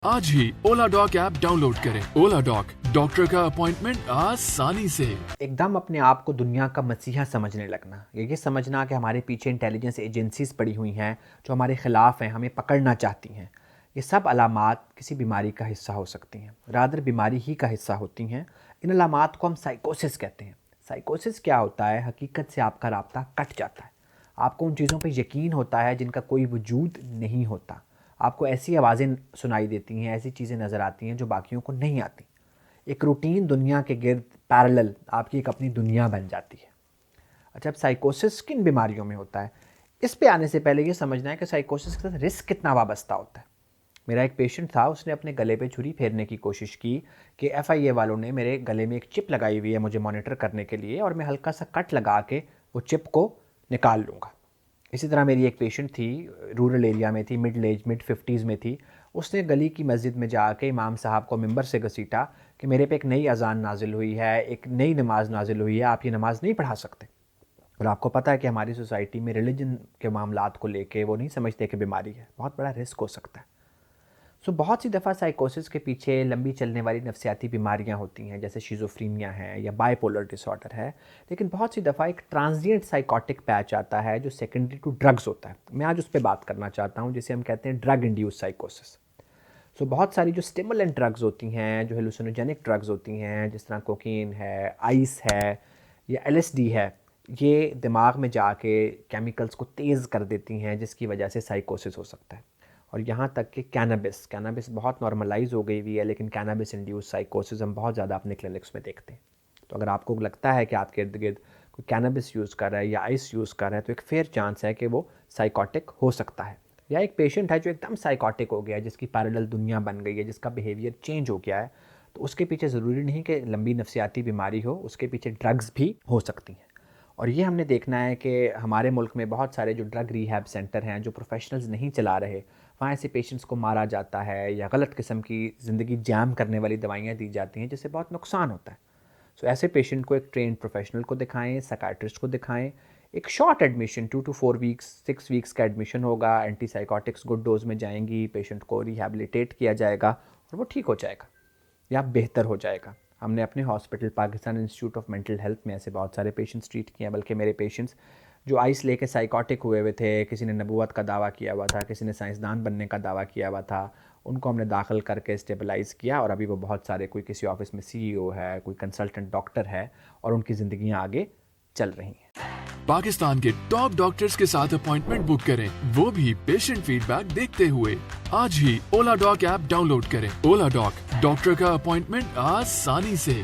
आज ही ओला dock app download करें। ओला dock, doctor का अपॉइंटमेंट आसानी से। एकदम अपने आप को दुनिया का मसीहा समझने लगना, ये समझना कि हमारे पीछे इंटेलिजेंस एजेंसीज पड़ी हुई हैं जो हमारे ख़िलाफ़ हैं, हमें पकड़ना चाहती हैं, ये सब अलामात किसी बीमारी का हिस्सा हो सकती हैं, रादर बीमारी ही का हिस्सा होती हैं। इन अलामात को हम साइकोसिस कहते हैं। साइकोसिस क्या होता है? हकीकत से आपका राब्ता कट जाता है, आपको उन चीज़ों पर यकीन होता है जिनका कोई वजूद नहीं होता, आपको ऐसी आवाज़ें सुनाई देती हैं, ऐसी चीज़ें नज़र आती हैं जो बाकियों को नहीं आती। एक रूटीन दुनिया के गिर्द पैरेलल आपकी एक अपनी दुनिया बन जाती है। अच्छा, अब साइकोसिस किन बीमारियों में होता है? इस पे आने से पहले ये समझना है कि साइकोसिस के साथ रिस्क कितना वाबस्ता होता है। मेरा एक पेशेंट था, उसने अपने गले पे छुरी फेरने की कोशिश की कि FIA वालों ने मेरे गले में एक चिप लगाई हुई है मुझे मॉनिटर करने के लिए, और मैं हल्का सा कट लगा के वो चिप को निकाल लूँगा। इसी तरह मेरी एक पेशेंट थी, रूरल एरिया में थी, मिड 50s में थी। उसने गली की मस्जिद में जाके इमाम साहब को मिंबर से घसीटा कि मेरे पे एक नई अजान नाजिल हुई है, एक नई नमाज नाजिल हुई है, आप ये नमाज नहीं पढ़ा सकते। और आपको पता है कि हमारी सोसाइटी में रिलीजन के मामलात को लेके वो नहीं समझते कि बीमारी है, बहुत बड़ा रिस्क हो सकता है। सो बहुत सी दफ़ा साइकोसिस के पीछे लंबी चलने वाली नफसियाती बीमारियां होती हैं, जैसे शिज़ोफ्रीनिया है या बाइपोलर डिसऑर्डर है। लेकिन बहुत सी दफ़ा एक ट्रांजिएंट साइकोटिक पैच आता है जो सेकेंडरी टू ड्रग्स होता है। मैं आज उस पर बात करना चाहता हूँ, जिसे हम कहते हैं ड्रग इंड्यूस साइकोसिस। सो बहुत सारी जो स्टिमुलेंट ड्रग्स होती हैं, जो हेलुसिनोजेनिक ड्रग्स होती हैं, जिस तरह कोकीन है, आइस है या LSD है, ये दिमाग में जाके केमिकल्स को तेज़ कर देती हैं, जिसकी वजह से साइकोसिस हो सकता है। और यहाँ तक कि कैनबिस बहुत नॉर्मलाइज हो गई हुई है, लेकिन कैनबिस इंड्यूस साइकोसिस हम बहुत ज़्यादा अपने क्लिनिक्स में देखते हैं। तो अगर आपको लगता है कि आपके इर्द गिर्द कोई कैनबिस यूज़ कर रहा है या आइस यूज़ कर रहा है, तो एक फेयर चांस है कि वो साइकोटिक हो सकता है। या एक पेशेंट है जो एकदम साइकोटिक हो गया है, जिसकी पैरेलल दुनिया बन गई है, जिसका बिहेवियर चेंज हो गया है, तो उसके पीछे ज़रूरी नहीं कि लंबी नफसियाती बीमारी हो, उसके पीछे ड्रग्स भी हो सकती हैं। और ये हमने देखना है कि हमारे मुल्क में बहुत सारे जो ड्रग रिहैब सेंटर हैं, जो प्रोफेशनल्स नहीं चला रहे, वहाँ ऐसे पेशेंट्स को मारा जाता है या गलत किस्म की ज़िंदगी जैम करने वाली दवाइयाँ दी जाती हैं, जिससे बहुत नुकसान होता है। सो ऐसे पेशेंट को एक ट्रेंड प्रोफेशनल को दिखाएं, साइकाट्रिस्ट को दिखाएं। एक short admission 2 to 4 weeks 6 weeks का एडमिशन होगा, एंटीसाइकोटिक्स गुड डोज में जाएंगी, पेशेंट को रिहैबिलिटेट किया जाएगा और वो ठीक हो जाएगा या बेहतर हो जाएगा। हमने अपने hospital Pakistan institute of mental health में ऐसे बहुत सारे पेशेंट्स ट्रीट किए हैं। बल्कि मेरे पेशेंट्स जो आइस लेके साइकोटिक हुए थे, किसी ने नबूवत का दावा किया हुआ था, किसी ने साइंसदान बनने का दावा किया हुआ था, उनको हमने दाखिल करके स्टेबलाइज़ किया, और अभी वो बहुत सारे, कोई किसी ऑफिस में CEO है, कोई कंसल्टेंट डॉक्टर है, और उनकी ज़िंदगियाँ आगे चल रही हैं। पाकिस्तान के टॉप डॉक्टर्स के साथ अपॉइंटमेंट बुक करें, वो भी पेशेंट फीडबैक देखते हुए। आज ही ओला डॉक ऐप डाउनलोड करें। ओला डॉक, डॉक्टर का अपॉइंटमेंट आसानी से।